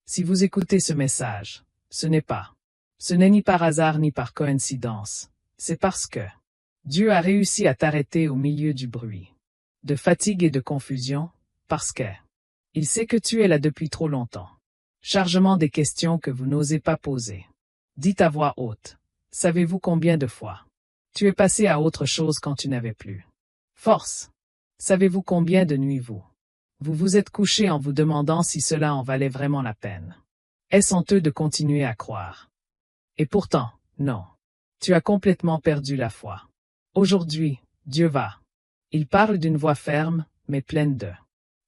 Si vous écoutez ce message, ce n'est ni par hasard ni par coïncidence, c'est parce que Dieu a réussi à t'arrêter au milieu du bruit, de fatigue et de confusion, parce que il sait que tu es là depuis trop longtemps. Chargement des questions que vous n'osez pas poser. Dites à voix haute. Savez-vous combien de fois tu es passé à autre chose quand tu n'avais plus force? Savez-vous combien de nuits vous vous êtes couché en vous demandant si cela en valait vraiment la peine? Est-ce honteux de continuer à croire? Et pourtant, non. Tu as complètement perdu la foi. Aujourd'hui, Dieu va. Il parle d'une voix ferme, mais pleine de.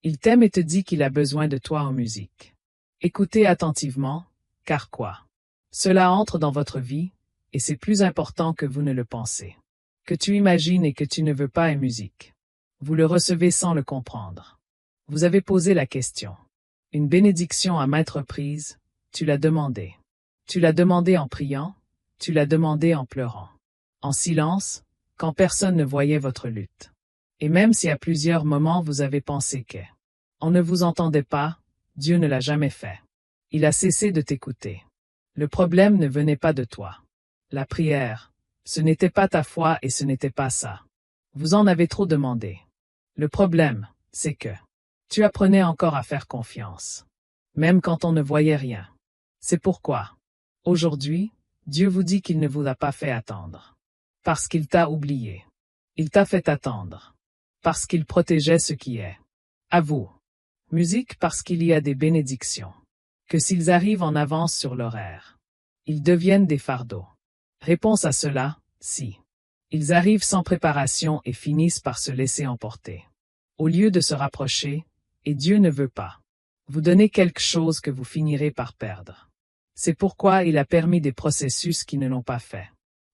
Il t'aime et te dit qu'il a besoin de toi en musique. Écoutez attentivement, car quoi? Cela entre dans votre vie, et c'est plus important que vous ne le pensez. Que tu imagines et que tu ne veux pas en musique. Vous le recevez sans le comprendre. Vous avez posé la question. Une bénédiction à maintes reprises, tu l'as demandé. Tu l'as demandé en priant, tu l'as demandé en pleurant. En silence, quand personne ne voyait votre lutte. Et même si à plusieurs moments vous avez pensé que on ne vous entendait pas, Dieu ne l'a jamais fait. Il a cessé de t'écouter. Le problème ne venait pas de toi. La prière, ce n'était pas ta foi et ce n'était pas ça. Vous en avez trop demandé. Le problème, c'est que tu apprenais encore à faire confiance. Même quand on ne voyait rien. C'est pourquoi, aujourd'hui, Dieu vous dit qu'il ne vous a pas fait attendre. Parce qu'il t'a oublié. Il t'a fait attendre. Parce qu'il protégeait ce qui est. À vous. Musique parce qu'il y a des bénédictions. Que s'ils arrivent en avance sur l'horaire, ils deviennent des fardeaux. Réponse à cela, si. Ils arrivent sans préparation et finissent par se laisser emporter. Au lieu de se rapprocher, et Dieu ne veut pas vous donner quelque chose que vous finirez par perdre. C'est pourquoi il a permis des processus qui ne l'ont pas fait.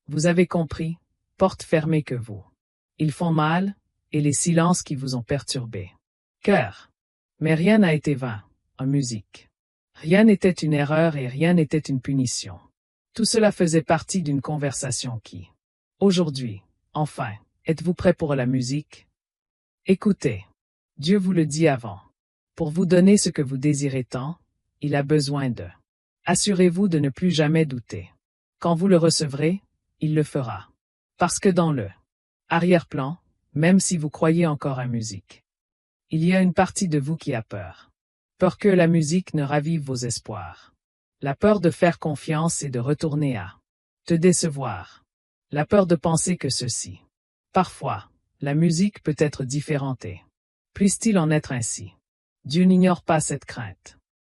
Vous avez compris, porte fermée que vous. Ils font mal, et les silences qui vous ont perturbé. Cœur. Mais rien n'a été vain, en musique. Rien n'était une erreur et rien n'était une punition. Tout cela faisait partie d'une conversation qui. Aujourd'hui, enfin, êtes-vous prêt pour la musique? Écoutez. Dieu vous le dit avant. Pour vous donner ce que vous désirez tant, il a besoin de. Assurez-vous de ne plus jamais douter. Quand vous le recevrez, il le fera. Parce que dans le arrière-plan, même si vous croyez encore à musique, il y a une partie de vous qui a peur. Peur que la musique ne ravive vos espoirs. La peur de faire confiance et de retourner à te décevoir. La peur de penser que ceci. Parfois, la musique peut être différente et puisse-t-il en être ainsi? Dieu n'ignore pas cette crainte.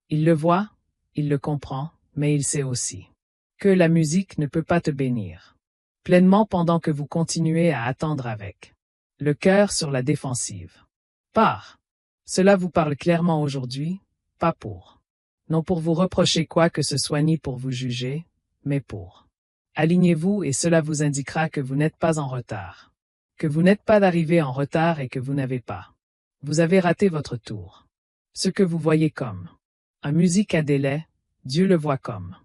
Il le voit, il le comprend, mais il sait aussi que la musique ne peut pas te bénir pleinement pendant que vous continuez à attendre avec le cœur sur la défensive. Cela vous parle clairement aujourd'hui, pas pour. Non pour vous reprocher quoi que ce soit ni pour vous juger, mais pour. Alignez-vous et cela vous indiquera que vous n'êtes pas en retard. Que vous n'êtes pas arrivé en retard et que vous n'avez pas. Vous avez raté votre tour. Ce que vous voyez comme un musique à délai, Dieu le voit comme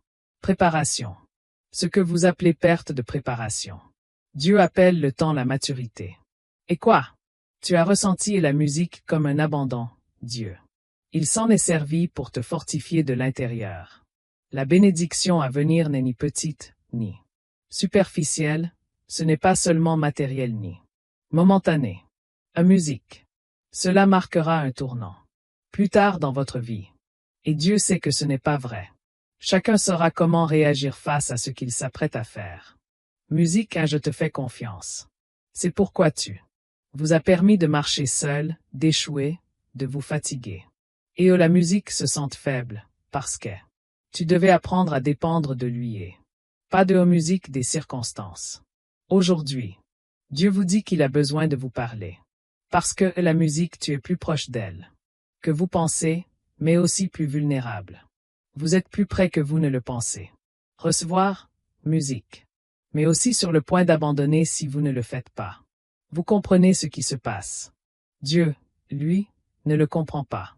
préparation. Ce que vous appelez perte de préparation. Dieu appelle le temps la maturité. Et quoi? Tu as ressenti la musique comme un abandon, Dieu. Il s'en est servi pour te fortifier de l'intérieur. La bénédiction à venir n'est ni petite, ni superficielle, ce n'est pas seulement matériel ni momentané. La musique. Cela marquera un tournant. Plus tard dans votre vie. Et Dieu sait que ce n'est pas vrai. Chacun saura comment réagir face à ce qu'il s'apprête à faire. Musique, je te fais confiance. C'est pourquoi tu vous a permis de marcher seul, d'échouer, de vous fatiguer. Et la musique se sente faible, parce que tu devais apprendre à dépendre de lui et pas de musique des circonstances. Aujourd'hui, Dieu vous dit qu'il a besoin de vous parler. Parce que la musique, tu es plus proche d'elle que vous pensez, mais aussi plus vulnérable. Vous êtes plus près que vous ne le pensez. Recevoir, musique. Mais aussi sur le point d'abandonner si vous ne le faites pas. Vous comprenez ce qui se passe. Dieu, lui, ne le comprend pas.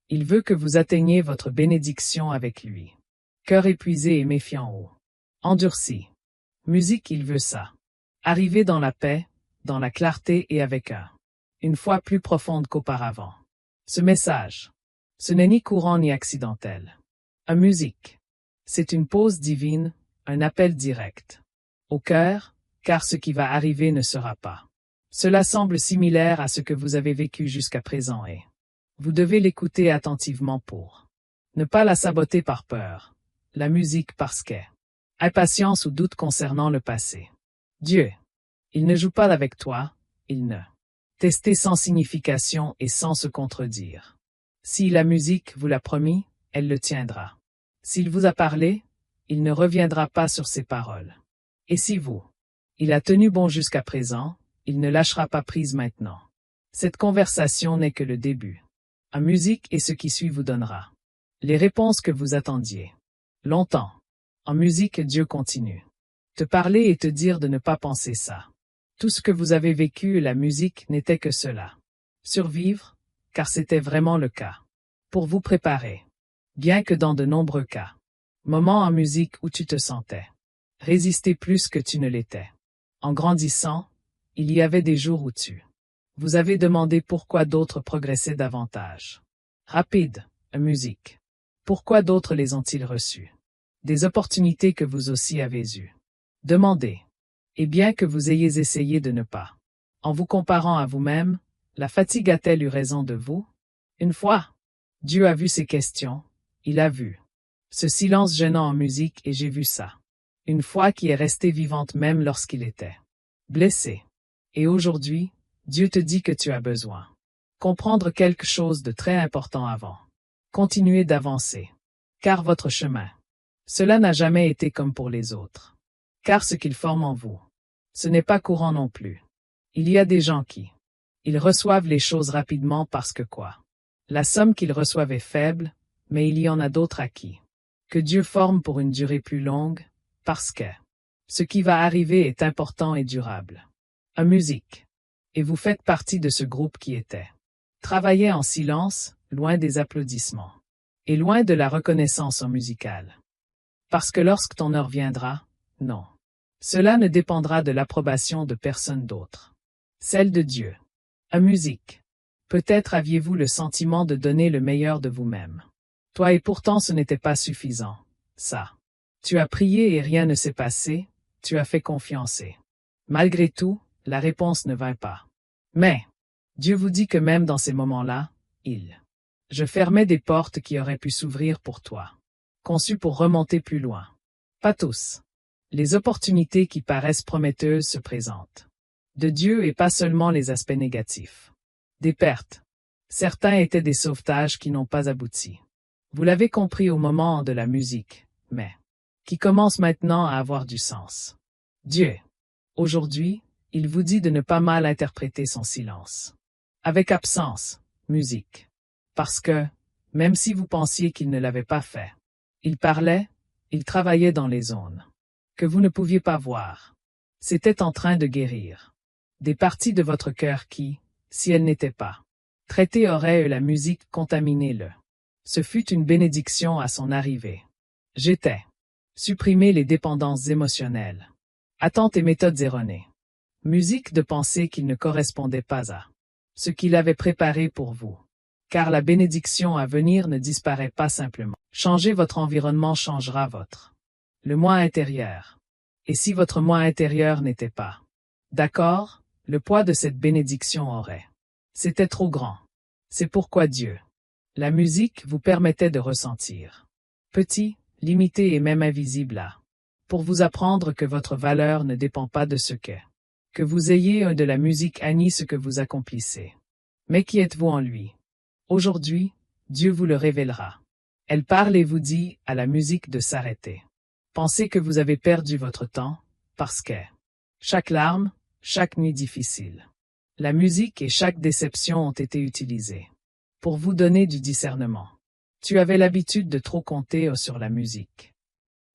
Il veut que vous atteigniez votre bénédiction avec lui. Cœur épuisé et méfiant haut. Endurci. Musique, il veut ça. Arriver dans la paix, dans la clarté et avec une foi plus profonde qu'auparavant. Ce message. Ce n'est ni courant ni accidentel. La musique. C'est une pause divine, un appel direct. Au cœur, car ce qui va arriver ne sera pas. Cela semble similaire à ce que vous avez vécu jusqu'à présent et vous devez l'écouter attentivement pour ne pas la saboter par peur. La musique parce que impatience ou doute concernant le passé. Dieu. Il ne joue pas avec toi, il ne tester sans signification et sans se contredire. Si la musique vous l'a promis, elle le tiendra. S'il vous a parlé, il ne reviendra pas sur ses paroles. Et si vous, il a tenu bon jusqu'à présent, il ne lâchera pas prise maintenant. Cette conversation n'est que le début. La musique et ce qui suit vous donnera les réponses que vous attendiez. Longtemps. En musique, Dieu continue. Te parler et te dire de ne pas penser ça. Tout ce que vous avez vécu, la musique n'était que cela. Survivre, car c'était vraiment le cas. Pour vous préparer. Bien que dans de nombreux cas. Moments en musique où tu te sentais résister plus que tu ne l'étais. En grandissant, il y avait des jours où vous avez demandé pourquoi d'autres progressaient davantage. Rapide, musique. Pourquoi d'autres les ont-ils reçus? Des opportunités que vous aussi avez eues. Demandez. Et bien que vous ayez essayé de ne pas. En vous comparant à vous-même, la fatigue a-t-elle eu raison de vous? Une fois, Dieu a vu ces questions, il a vu ce silence gênant en musique et j'ai vu ça. Une foi qui est restée vivante même lorsqu'il était blessé. Et aujourd'hui, Dieu te dit que tu as besoin comprendre quelque chose de très important avant. Continuez d'avancer. Car votre chemin, cela n'a jamais été comme pour les autres. Car ce qu'il forme en vous, ce n'est pas courant non plus. Il y a des gens qui, ils reçoivent les choses rapidement parce que quoi? La somme qu'ils reçoivent est faible, mais il y en a d'autres à qui que Dieu forme pour une durée plus longue, parce que ce qui va arriver est important et durable. La musique. Et vous faites partie de ce groupe qui était travaillait en silence, loin des applaudissements. Et loin de la reconnaissance en musicale. Parce que lorsque ton heure viendra, non. Cela ne dépendra de l'approbation de personne d'autre. Celle de Dieu. La musique. Peut-être aviez-vous le sentiment de donner le meilleur de vous-même. Toi et pourtant ce n'était pas suffisant. Ça. Tu as prié et rien ne s'est passé, tu as fait confiance et malgré tout, la réponse ne vint pas. Mais, Dieu vous dit que même dans ces moments-là, je fermais des portes qui auraient pu s'ouvrir pour toi. Conçues pour remonter plus loin. Pas tous. Les opportunités qui paraissent prometteuses se présentent. De Dieu et pas seulement les aspects négatifs. Des pertes. Certains étaient des sauvetages qui n'ont pas abouti. Vous l'avez compris au moment de la musique, mais qui commence maintenant à avoir du sens. Dieu. Aujourd'hui, il vous dit de ne pas mal interpréter son silence. Avec absence, musique. Parce que, même si vous pensiez qu'il ne l'avait pas fait, il parlait, il travaillait dans les zones que vous ne pouviez pas voir. C'était en train de guérir des parties de votre cœur qui, si elles n'étaient pas traitées, auraient eu la musique contaminée. Ce fut une bénédiction à son arrivée. J'étais supprimer les dépendances émotionnelles, attentes et méthodes erronées. Musique de penser qu'il ne correspondait pas à ce qu'il avait préparé pour vous. Car la bénédiction à venir ne disparaît pas simplement. Changer votre environnement changera le moi intérieur. Et si votre moi intérieur n'était pas d'accord, le poids de cette bénédiction c'était trop grand. C'est pourquoi Dieu, la musique vous permettait de ressentir petit, limité et même invisible là, pour vous apprendre que votre valeur ne dépend pas de ce que vous ayez de la musique ni ce que vous accomplissez. Mais qui êtes-vous en lui? Aujourd'hui, Dieu vous le révélera. Elle parle et vous dit à la musique de s'arrêter. Pensez que vous avez perdu votre temps, parce que chaque larme, chaque nuit difficile, la musique et chaque déception ont été utilisées pour vous donner du discernement. Tu avais l'habitude de trop compter sur la musique.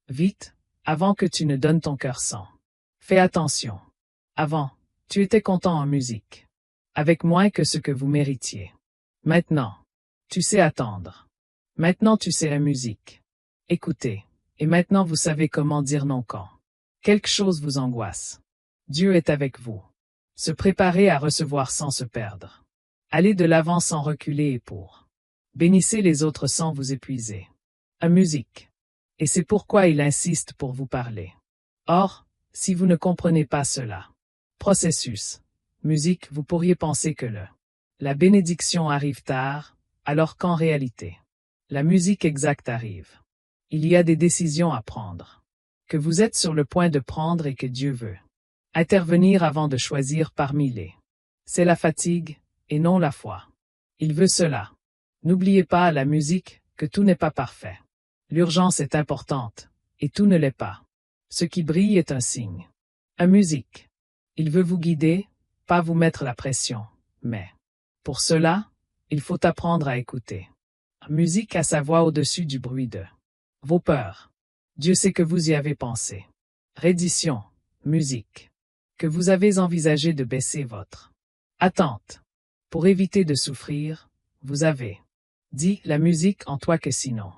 Vite, avant que tu ne donnes ton cœur sans. Fais attention. Avant, tu étais content en musique. Avec moins que ce que vous méritiez. Maintenant, tu sais attendre. Maintenant tu sais la musique. Écoutez. Et maintenant vous savez comment dire non quand quelque chose vous angoisse. Dieu est avec vous. Se préparer à recevoir sans se perdre. Allez de l'avant sans reculer et pour. Bénissez les autres sans vous épuiser. à musique. Et c'est pourquoi il insiste pour vous parler. Or, si vous ne comprenez pas cela, processus, musique, vous pourriez penser que la bénédiction arrive tard, alors qu'en réalité, la musique exacte arrive. Il y a des décisions à prendre, que vous êtes sur le point de prendre et que Dieu veut intervenir avant de choisir parmi les. C'est la fatigue, et non la foi. Il veut cela. N'oubliez pas à la musique que tout n'est pas parfait. L'urgence est importante, et tout ne l'est pas. Ce qui brille est un signe. À musique. Il veut vous guider, pas vous mettre la pression, mais pour cela, il faut apprendre à écouter. Musique a sa voix au-dessus du bruit de vos peurs. Dieu sait que vous y avez pensé. Reddition, musique. Que vous avez envisagé de baisser votre attente. Pour éviter de souffrir, vous avez dit la musique en toi que sinon.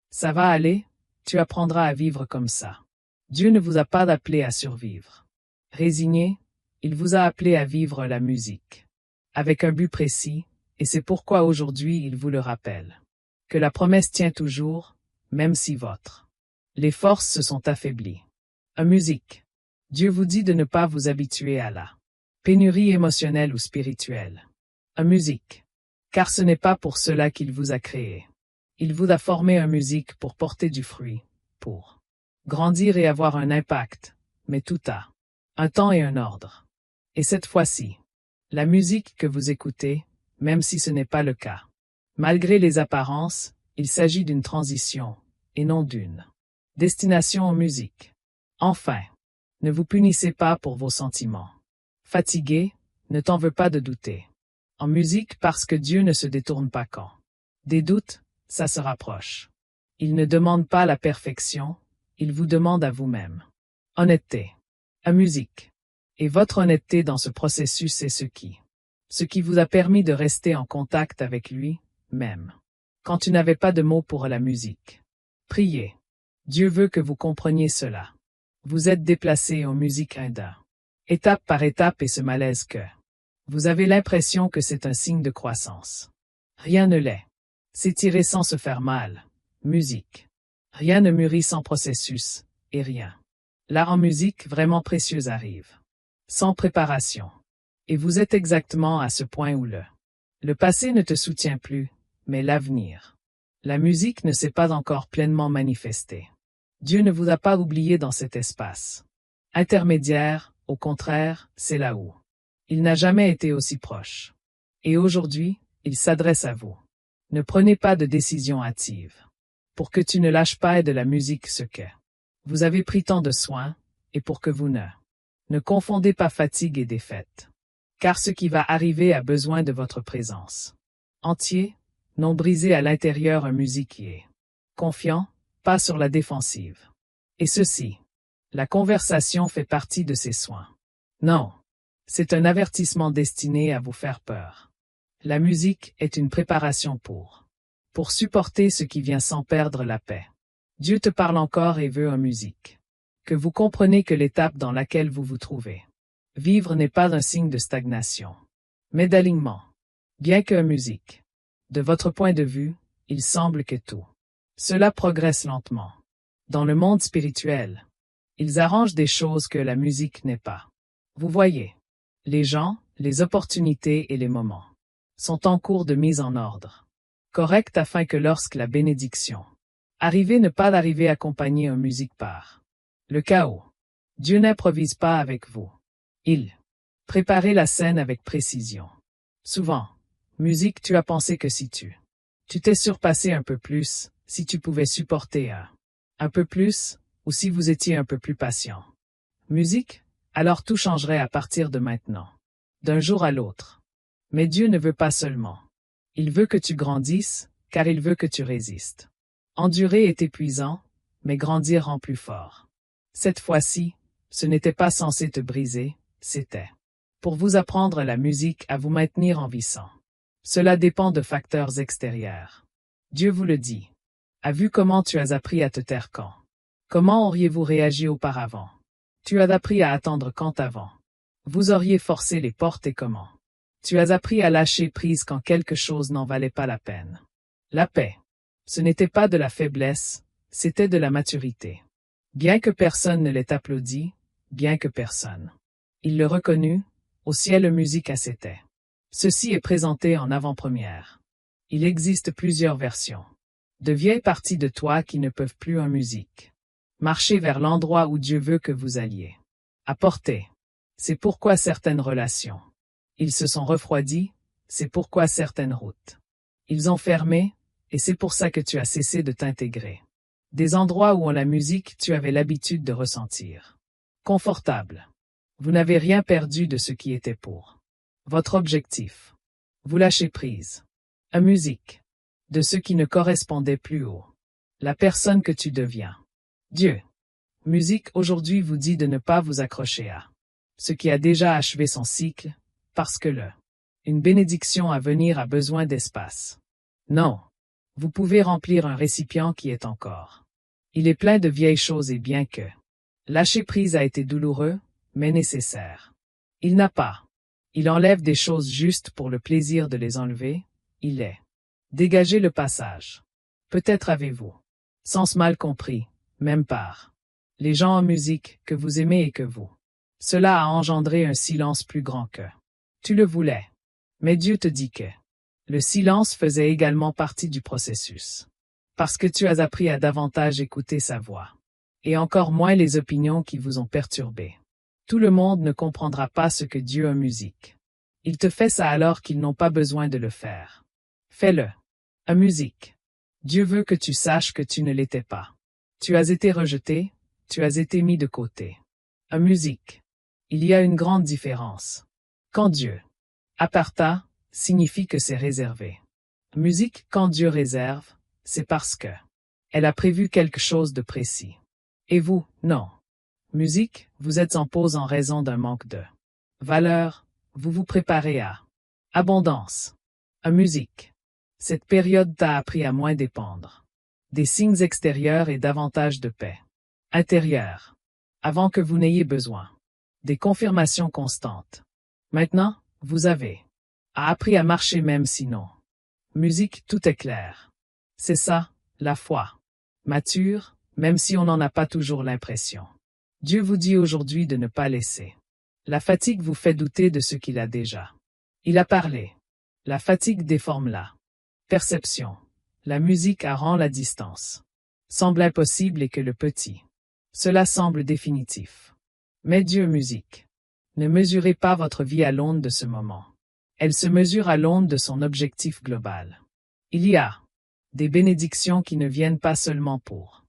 Ça va aller, tu apprendras à vivre comme ça. Dieu ne vous a pas appelé à survivre. Résigné, il vous a appelé à vivre la musique. Avec un but précis, et c'est pourquoi aujourd'hui il vous le rappelle. Que la promesse tient toujours, même si les forces se sont affaiblies. À musique. Dieu vous dit de ne pas vous habituer à la pénurie émotionnelle ou spirituelle. À musique. Car ce n'est pas pour cela qu'il vous a créé. Il vous a formé en musique pour porter du fruit, pour grandir et avoir un impact, mais tout a un temps et un ordre. Et cette fois-ci, la musique que vous écoutez, même si ce n'est pas le cas. Malgré les apparences, il s'agit d'une transition, et non d'une destination en musique. Enfin, ne vous punissez pas pour vos sentiments. Fatigué, ne t'en veux pas de douter. En musique parce que Dieu ne se détourne pas quand des doutes, ça se rapproche. Il ne demande pas la perfection, il vous demande à vous-même. Honnêteté. À musique. Et votre honnêteté dans ce processus c'est ce qui vous a permis de rester en contact avec lui, même quand tu n'avais pas de mots pour la musique. Priez. Dieu veut que vous compreniez cela. Vous êtes déplacé en musique inda. Étape par étape et ce malaise que vous avez l'impression que c'est un signe de croissance. Rien ne l'est. S'étirer sans se faire mal. Musique. Rien ne mûrit sans processus, et rien. Là en musique vraiment précieuse arrive. Sans préparation. Et vous êtes exactement à ce point où le passé ne te soutient plus, mais l'avenir. La musique ne s'est pas encore pleinement manifestée. Dieu ne vous a pas oublié dans cet espace intermédiaire, au contraire, c'est là où il n'a jamais été aussi proche. Et aujourd'hui, il s'adresse à vous. Ne prenez pas de décision hâtive. Pour que tu ne lâches pas de la musique ce que vous avez pris tant de soin, et pour que vous ne confondez pas fatigue et défaite. Car ce qui va arriver a besoin de votre présence. Entier, non brisé à l'intérieur, un musique qui est confiant, pas sur la défensive. Et ceci, la conversation fait partie de ces soins. Non. C'est un avertissement destiné à vous faire peur. La musique est une préparation pour supporter ce qui vient sans perdre la paix. Dieu te parle encore et veut en musique. Que vous comprenez que l'étape dans laquelle vous vous trouvez. Vivre n'est pas un signe de stagnation, mais d'alignement. Bien que en musique. De votre point de vue, il semble que tout cela progresse lentement. Dans le monde spirituel, ils arrangent des choses que la musique n'est pas. Vous voyez. Les gens, les opportunités et les moments sont en cours de mise en ordre. Correct afin que lorsque la bénédiction arrive ne pas d'arriver accompagnée en musique par le chaos. Dieu n'improvise pas avec vous. Il préparait la scène avec précision. Souvent, musique tu as pensé que si tu t'es surpassé un peu plus, si tu pouvais supporter un peu plus, ou si vous étiez un peu plus patient. Musique, alors tout changerait à partir de maintenant. D'un jour à l'autre. Mais Dieu ne veut pas seulement. Il veut que tu grandisses, car il veut que tu résistes. Endurer est épuisant, mais grandir rend plus fort. Cette fois-ci, ce n'était pas censé te briser, c'était pour vous apprendre la musique à vous maintenir en vivant. Cela dépend de facteurs extérieurs. Dieu vous le dit. A vu comment tu as appris à te taire quand? Comment auriez-vous réagi auparavant? Tu as appris à attendre quand avant? Vous auriez forcé les portes et comment? Tu as appris à lâcher prise quand quelque chose n'en valait pas la peine. La paix. Ce n'était pas de la faiblesse, c'était de la maturité. Bien que personne ne l'ait applaudi, bien que personne. Il le reconnut, au ciel musique à c'était. Ceci est présenté en avant-première. Il existe plusieurs versions. De vieilles parties de toi qui ne peuvent plus en musique. Marchez vers l'endroit où Dieu veut que vous alliez. Apportez. C'est pourquoi certaines relations. Ils se sont refroidis, c'est pourquoi certaines routes. Ils ont fermé, et c'est pour ça que tu as cessé de t'intégrer. Des endroits où en la musique tu avais l'habitude de ressentir. Confortable. Vous n'avez rien perdu de ce qui était pour. Votre objectif. Vous lâchez prise. À musique. De ce qui ne correspondait plus au. La personne que tu deviens. Dieu. Musique aujourd'hui vous dit de ne pas vous accrocher à ce qui a déjà achevé son cycle, parce que une bénédiction à venir a besoin d'espace. Non. Vous pouvez remplir un récipient qui est encore. Il est plein de vieilles choses et bien que lâcher prise a été douloureux, mais nécessaire. Il n'a pas. Il enlève des choses juste pour le plaisir de les enlever, il est. Dégagez le passage. Peut-être avez-vous, sens mal compris, même par les gens en musique que vous aimez et que vous. Cela a engendré un silence plus grand que tu le voulais. Mais Dieu te dit que le silence faisait également partie du processus. Parce que tu as appris à davantage écouter sa voix. Et encore moins les opinions qui vous ont perturbé. Tout le monde ne comprendra pas ce que Dieu a musique. Il te fait ça alors qu'ils n'ont pas besoin de le faire. Fais-le. À musique. Dieu veut que tu saches que tu ne l'étais pas. Tu as été rejeté, tu as été mis de côté. À musique. Il y a une grande différence. Quand Dieu aparta, signifie que c'est réservé. Musique, quand Dieu réserve, c'est parce que elle a prévu quelque chose de précis. Et vous, non. Musique, vous êtes en pause en raison d'un manque de valeur, vous vous préparez à abondance. À musique. Cette période t'a appris à moins dépendre des signes extérieurs et davantage de paix intérieure. Avant que vous n'ayez besoin des confirmations constantes. Maintenant, vous avez appris à marcher même sinon. Musique, tout est clair. C'est ça, la foi. Mature, même si on n'en a pas toujours l'impression. Dieu vous dit aujourd'hui de ne pas laisser. La fatigue vous fait douter de ce qu'il a déjà. Il a parlé. La fatigue déforme la perception. La musique rend la distance. Semble impossible et que le petit. Cela semble définitif. Mais Dieu musique. Ne mesurez pas votre vie à l'onde de ce moment. Elle se mesure à l'onde de son objectif global. Il y a des bénédictions qui ne viennent pas seulement pour.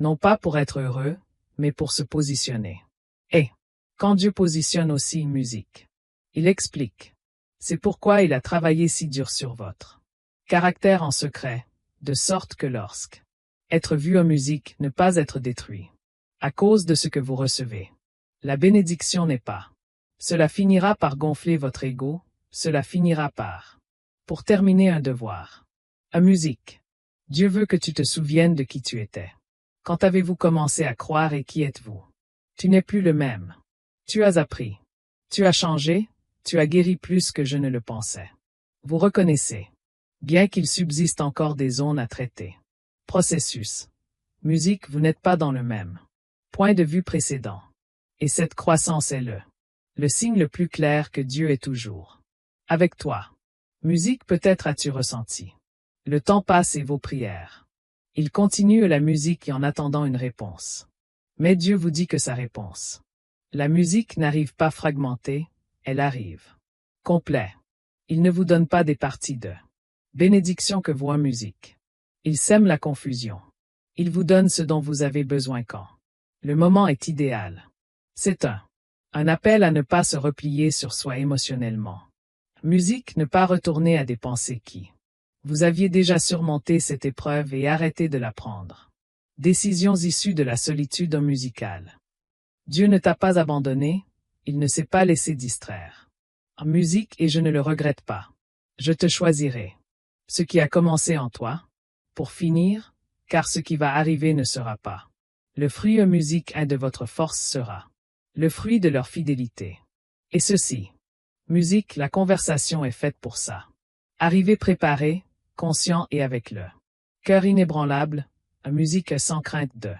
Non pas pour être heureux, mais pour se positionner. Et, quand Dieu positionne aussi une musique, il explique. C'est pourquoi il a travaillé si dur sur votre caractère en secret, de sorte que lorsque être vu en musique, ne pas être détruit. À cause de ce que vous recevez. La bénédiction n'est pas. Cela finira par gonfler votre ego, cela finira par. Pour terminer un devoir. À musique. Dieu veut que tu te souviennes de qui tu étais. Quand avez-vous commencé à croire et qui êtes-vous? Tu n'es plus le même. Tu as appris. Tu as changé, tu as guéri plus que je ne le pensais. Vous reconnaissez. Bien qu'il subsiste encore des zones à traiter. Processus. Musique, vous n'êtes pas dans le même point de vue précédent. Et cette croissance est le signe le plus clair que Dieu est toujours avec toi. Musique, peut-être as-tu ressenti. Le temps passe et vos prières. Il continue la musique en attendant une réponse. Mais Dieu vous dit que sa réponse. La musique n'arrive pas fragmentée, elle arrive complet. Il ne vous donne pas des parties de bénédiction que voit musique. Il sème la confusion. Il vous donne ce dont vous avez besoin quand le moment est idéal. C'est un appel à ne pas se replier sur soi émotionnellement. Musique, ne pas retourner à des pensées qui. Vous aviez déjà surmonté cette épreuve et arrêté de la prendre. Décisions issues de la solitude musicale. Dieu ne t'a pas abandonné, il ne s'est pas laissé distraire. En musique, et je ne le regrette pas. Je te choisirai. Ce qui a commencé en toi. Pour finir, car ce qui va arriver ne sera pas. Le fruit en musique de votre force sera. Le fruit de leur fidélité. Et ceci. Musique, la conversation est faite pour ça. Arrivez préparé, conscient et avec Cœur inébranlable, à musique sans crainte de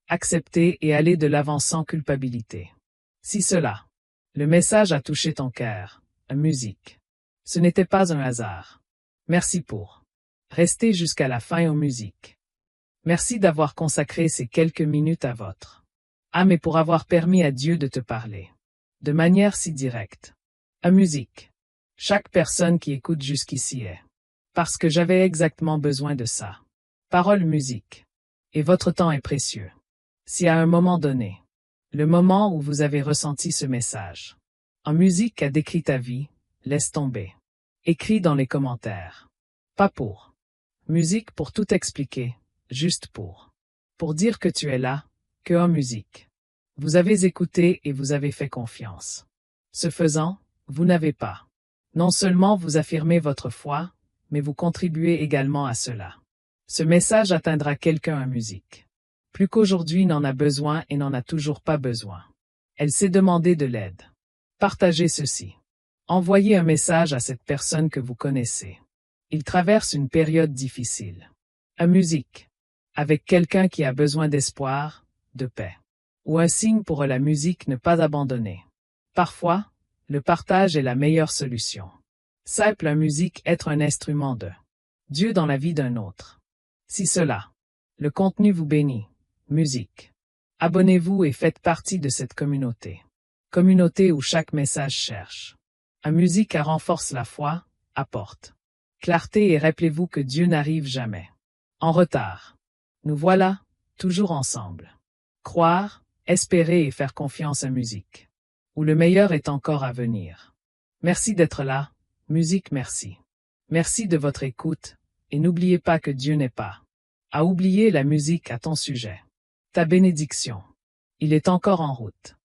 accepter et aller de l'avant sans culpabilité. Si cela, le message a touché ton cœur, à musique. Ce n'était pas un hasard. Merci pour rester jusqu'à la fin aux musiques. Merci d'avoir consacré ces quelques minutes à votre âme et pour avoir permis à Dieu de te parler de manière si directe. À musique. Chaque personne qui écoute jusqu'ici est parce que j'avais exactement besoin de ça. Parole musique. Et votre temps est précieux. Si à un moment donné, le moment où vous avez ressenti ce message, en musique a décrit ta vie, laisse tomber. Écris dans les commentaires. Pas pour musique pour tout expliquer, juste pour dire que tu es là, que en musique. Vous avez écouté et vous avez fait confiance. Ce faisant, vous n'avez pas non seulement vous affirmez votre foi, mais vous contribuez également à cela. Ce message atteindra quelqu'un en musique. Plus qu'aujourd'hui n'en a besoin et n'en a toujours pas besoin. Elle s'est demandé de l'aide. Partagez ceci. Envoyez un message à cette personne que vous connaissez. Il traverse une période difficile. À musique. Avec quelqu'un qui a besoin d'espoir, de paix. Ou un signe pour la musique ne pas abandonner. Parfois, le partage est la meilleure solution. Simple à musique être un instrument de Dieu dans la vie d'un autre. Si cela, le contenu vous bénit, musique. Abonnez-vous et faites partie de cette communauté. Communauté où chaque message cherche. Un musique renforce la foi, apporte clarté et rappelez-vous que Dieu n'arrive jamais en retard. Nous voilà, toujours ensemble. Croire, espérer et faire confiance à musique. Où le meilleur est encore à venir. Merci d'être là, musique merci. Merci de votre écoute, et n'oubliez pas que Dieu n'est pas à oublier la musique à ton sujet. Ta bénédiction. Il est encore en route.